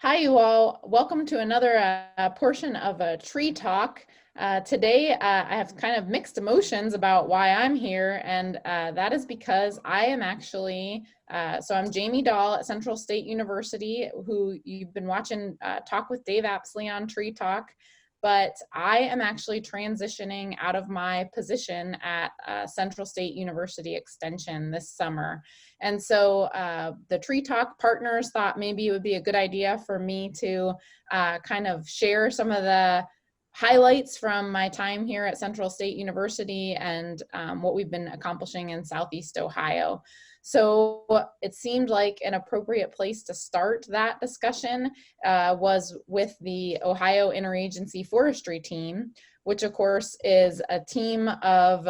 Hi, you all. Welcome to another portion of a tree talk. Today, I have kind of mixed emotions about why I'm here, and that is because I am actually, I'm Jamie Dahl at Central State University, who you've been watching talk with Dave Apsley on Tree Talk, but I am actually transitioning out of my position at Central State University Extension this summer. And so the Tree Talk partners thought maybe it would be a good idea for me to kind of share some of the highlights from my time here at Central State University and what we've been accomplishing in Southeast Ohio. So it seemed like an appropriate place to start that discussion was with the Ohio Interagency Forestry team, which of course is a team of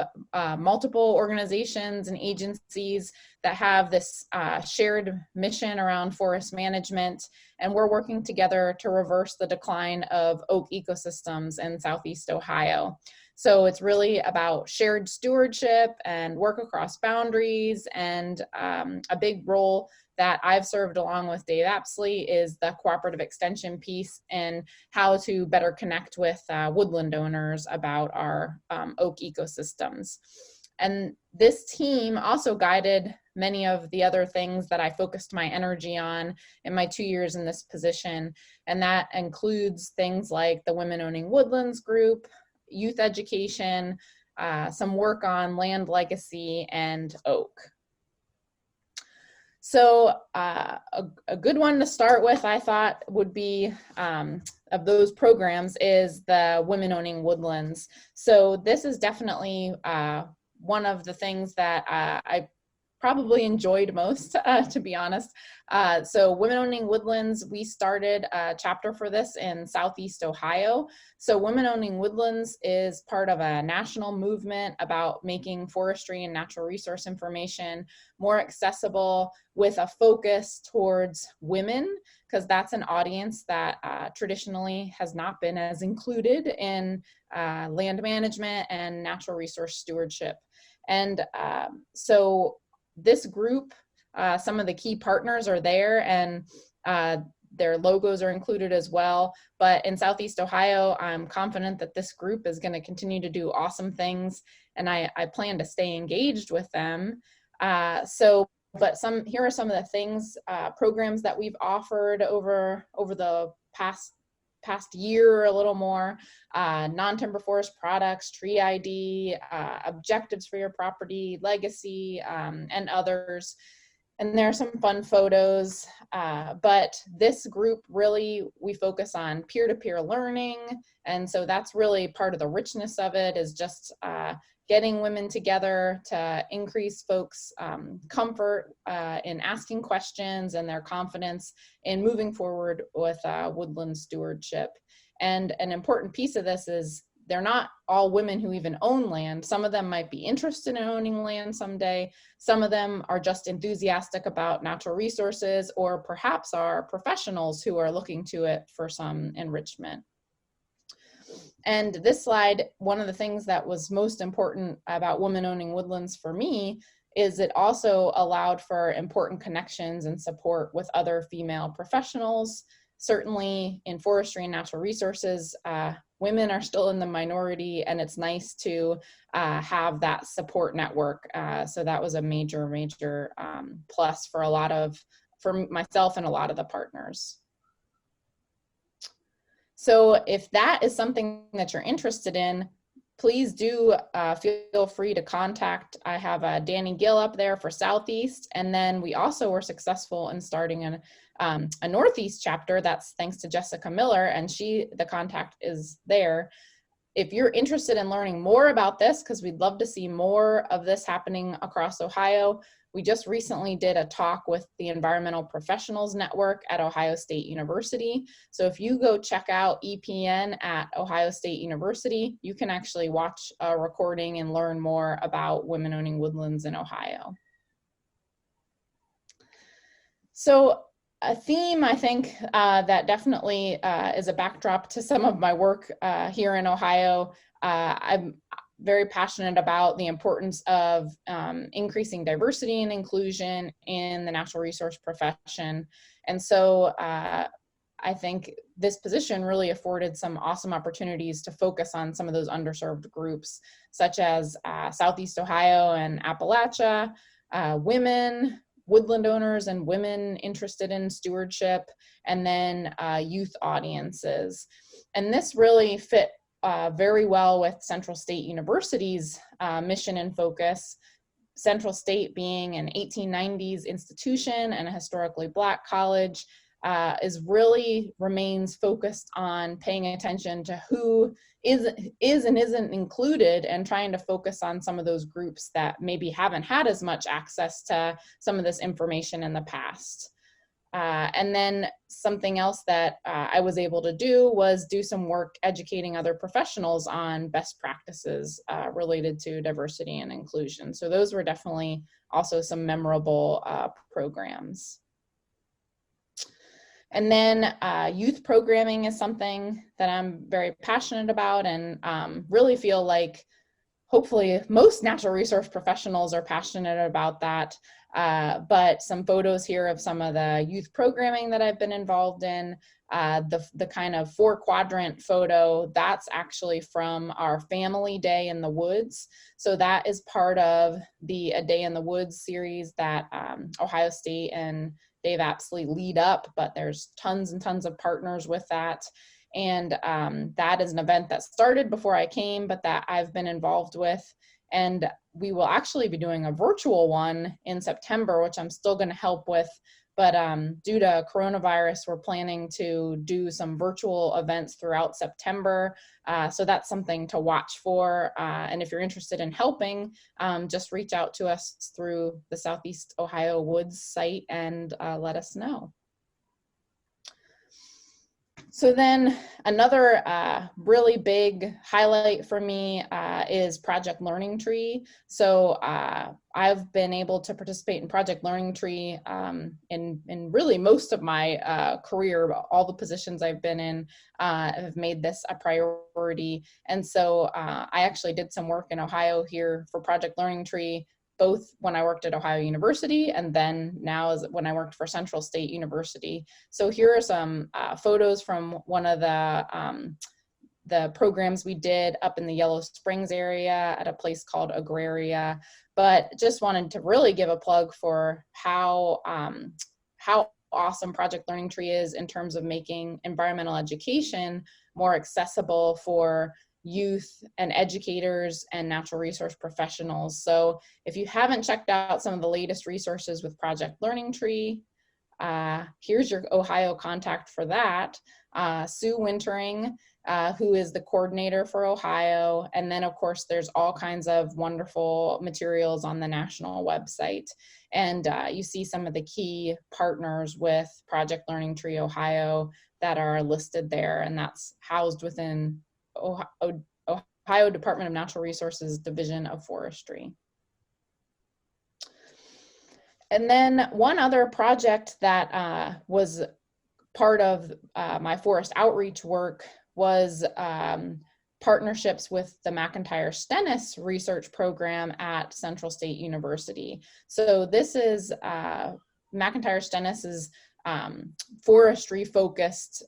multiple organizations and agencies that have this shared mission around forest management, and we're working together to reverse the decline of oak ecosystems in Southeast Ohio. So it's really about shared stewardship and work across boundaries, and a big role that I've served along with Dave Apsley is the cooperative extension piece and how to better connect with woodland owners about our oak ecosystems. And this team also guided many of the other things that I focused my energy on in my 2 years in this position. And that includes things like the Women Owning Woodlands group, youth education, some work on land legacy and oak. So a good one to start with, I thought, would be of those programs is the Women Owning Woodlands. So this is definitely one of the things that I probably enjoyed most, to be honest. So Women Owning Woodlands, we started a chapter for this in Southeast Ohio. So Women Owning Woodlands is part of a national movement about making forestry and natural resource information more accessible with a focus towards women, because that's an audience that traditionally has not been as included in land management and natural resource stewardship. And so this group, some of the key partners are there, and their logos are included as well. But in Southeast Ohio, I'm confident that this group is going to continue to do awesome things, and I plan to stay engaged with them. But here are some of the things, programs that we've offered over the past year or a little more: non-timber forest products, tree ID, objectives for your property, legacy, and others. And there are some fun photos, but this group really, we focus on peer-to-peer learning. And so that's really part of the richness of it, is just getting women together to increase folks' comfort in asking questions and their confidence in moving forward with woodland stewardship. And an important piece of this is they're not all women who even own land. Some of them might be interested in owning land someday. Some of them are just enthusiastic about natural resources, or perhaps are professionals who are looking to it for some enrichment. And this slide, one of the things that was most important about Women Owning Woodlands for me is it also allowed for important connections and support with other female professionals. Certainly in forestry and natural resources, women are still in the minority, and it's nice to have that support network. So that was a major plus for myself and a lot of the partners. So if that is something that you're interested in, please do feel free to contact. I have Danny Gill up there for Southeast, and then we also were successful in starting a Northeast chapter. That's thanks to Jessica Miller, and the contact is there. If you're interested in learning more about this, because we'd love to see more of this happening across Ohio, we just recently did a talk with the Environmental Professionals Network at Ohio State University. So if you go check out EPN at Ohio State University, you can actually watch a recording and learn more about Women Owning Woodlands in Ohio. So a theme, I think, that definitely is a backdrop to some of my work here in Ohio. I'm very passionate about the importance of increasing diversity and inclusion in the natural resource profession. And so I think this position really afforded some awesome opportunities to focus on some of those underserved groups, such as Southeast Ohio and Appalachia, women, woodland owners, and women interested in stewardship, and then youth audiences. And this really fit very well with Central State University's mission and focus. Central State being an 1890s institution and a historically Black college remains focused on paying attention to who is and isn't included, and trying to focus on some of those groups that maybe haven't had as much access to some of this information in the past. And then something else that I was able to do was do some work educating other professionals on best practices related to diversity and inclusion. So those were definitely also some memorable programs. And then youth programming is something that I'm very passionate about, and really feel like hopefully most natural resource professionals are passionate about that. But some photos here of some of the youth programming that I've been involved in. The kind of 4-quadrant photo, that's actually from our Family Day in the Woods. So that is part of the A Day in the Woods series that Ohio State and Dave Apsley lead up, but there's tons and tons of partners with that. And that is an event that started before I came, but that I've been involved with. And we will actually be doing a virtual one in September, which I'm still going to help with. But due to coronavirus, we're planning to do some virtual events throughout September. So that's something to watch for. And if you're interested in helping, just reach out to us through the Southeast Ohio Woods site and let us know. So then another really big highlight for me is Project Learning Tree. So I've been able to participate in Project Learning Tree in really most of my career. All the positions I've been in have made this a priority. And so I actually did some work in Ohio here for Project Learning Tree, both when I worked at Ohio University and then now when I worked for Central State University. So here are some photos from one of the programs we did up in the Yellow Springs area at a place called Agraria. But just wanted to really give a plug for how awesome Project Learning Tree is in terms of making environmental education more accessible for youth and educators and natural resource professionals. So if you haven't checked out some of the latest resources with Project Learning Tree, here's your Ohio contact for that, Sue Wintering, who is the coordinator for Ohio. And then of course, there's all kinds of wonderful materials on the national website. And you see some of the key partners with Project Learning Tree Ohio that are listed there, and that's housed within Ohio Department of Natural Resources Division of Forestry. And then one other project that was part of my forest outreach work was partnerships with the McIntire-Stennis research program at Central State University. So this is McIntire-Stennis's forestry focused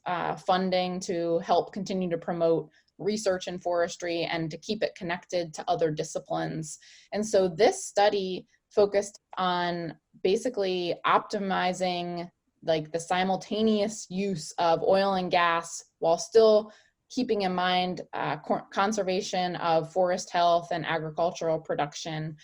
funding to help continue to promote research in forestry and to keep it connected to other disciplines. And so this study focused on basically optimizing like the simultaneous use of oil and gas while still keeping in mind conservation of forest health and agricultural production.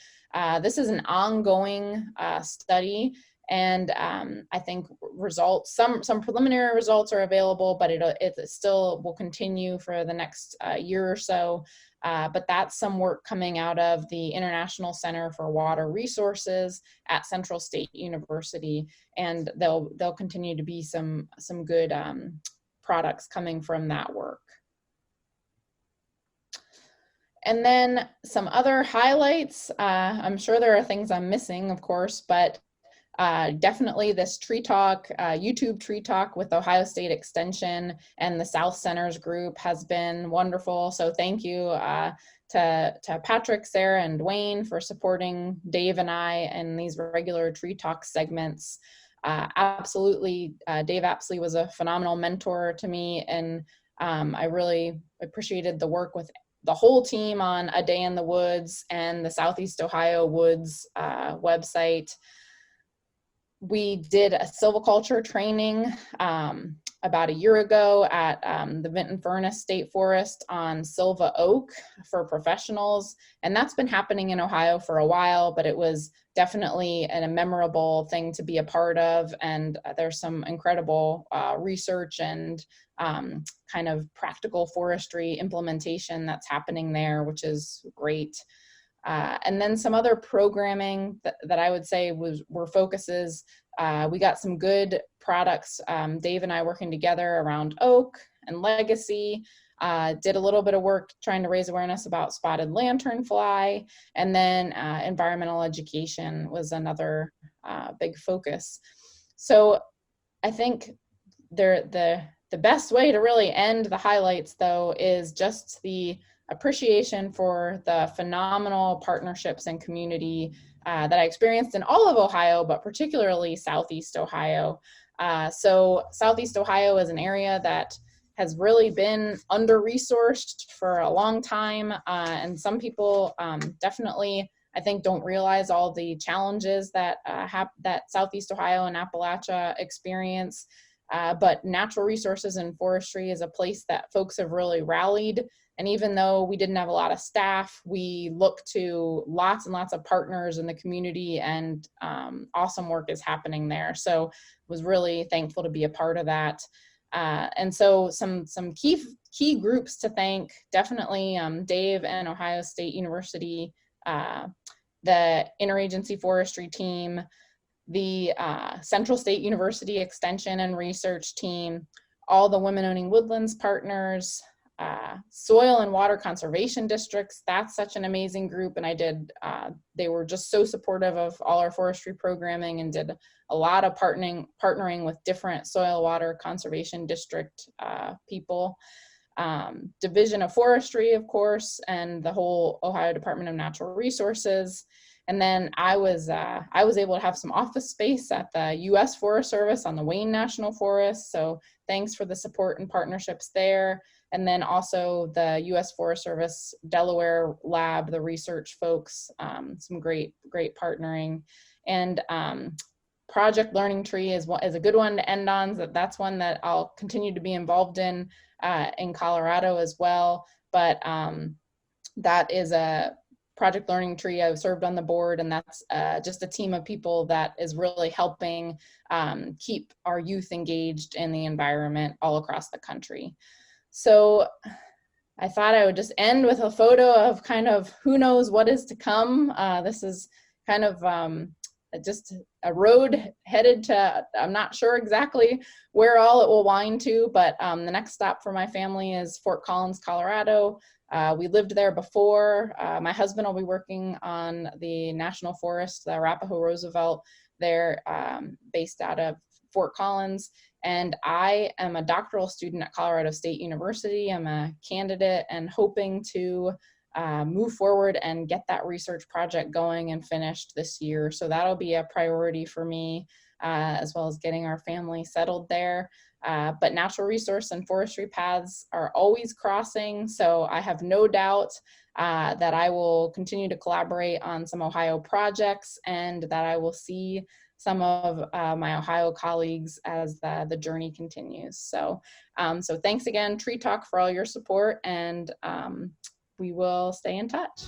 This is an ongoing study. And I think results, some preliminary results are available, but it still will continue for the next year or so. But that's some work coming out of the International Center for Water Resources at Central State University, and there'll continue to be some good products coming from that work. And then some other highlights. I'm sure there are things I'm missing, of course, but definitely this Tree Talk, YouTube Tree Talk with Ohio State Extension and the South Centers group has been wonderful. So thank you to Patrick, Sarah, and Dwayne for supporting Dave and I in these regular Tree Talk segments. Absolutely, Dave Apsley was a phenomenal mentor to me, and I really appreciated the work with the whole team on A Day in the Woods and the Southeast Ohio Woods website. We did a silviculture training about a year ago at the Vinton Furnace State Forest on Silva oak for professionals. And that's been happening in Ohio for a while, but it was definitely a memorable thing to be a part of. And there's some incredible research and kind of practical forestry implementation that's happening there, which is great. And then some other programming that I would say were focuses. We got some good products, Dave and I working together around oak and legacy, did a little bit of work trying to raise awareness about spotted lanternfly, and then environmental education was another big focus. So I think the best way to really end the highlights, though, is just the appreciation for the phenomenal partnerships and community that I experienced in all of Ohio, but particularly Southeast Ohio. So Southeast Ohio is an area that has really been under-resourced for a long time, and some people definitely, I think, don't realize all the challenges that that Southeast Ohio and Appalachia experience. But natural resources and forestry is a place that folks have really rallied. And even though we didn't have a lot of staff, we look to lots and lots of partners in the community, and awesome work is happening there. So was really thankful to be a part of that. And so some key groups to thank, definitely Dave and Ohio State University, the Interagency Forestry team, the Central State University Extension and Research team, all the Women Owning Woodlands partners, soil and water conservation districts. That's such an amazing group, and they were just so supportive of all our forestry programming and did a lot of partnering with different soil water conservation district people. Division of Forestry, of course, and the whole Ohio Department of Natural Resources. And then I was able to have some office space at the U.S. Forest Service on the Wayne National Forest. So thanks for the support and partnerships there. And then also the U.S. Forest Service Delaware Lab, the research folks, some great partnering. And Project Learning Tree is a good one to end on. That's one that I'll continue to be involved in Colorado as well. But that is a Project Learning Tree. I've served on the board, and that's just a team of people that is really helping keep our youth engaged in the environment all across the country. So I thought I would just end with a photo of kind of who knows what is to come. This is kind of just a road headed to, I'm not sure exactly where all it will wind to, but the next stop for my family is Fort Collins, Colorado. We lived there before. My husband will be working on the National Forest, the Arapahoe Roosevelt there, based out of Fort Collins. And I am a doctoral student at Colorado State University. I'm a candidate and hoping to move forward and get that research project going and finished this year. So that'll be a priority for me, as well as getting our family settled there. But natural resource and forestry paths are always crossing. So I have no doubt that I will continue to collaborate on some Ohio projects, and that I will see some of my Ohio colleagues as the journey continues. So, so thanks again, Tree Talk, for all your support, and we will stay in touch.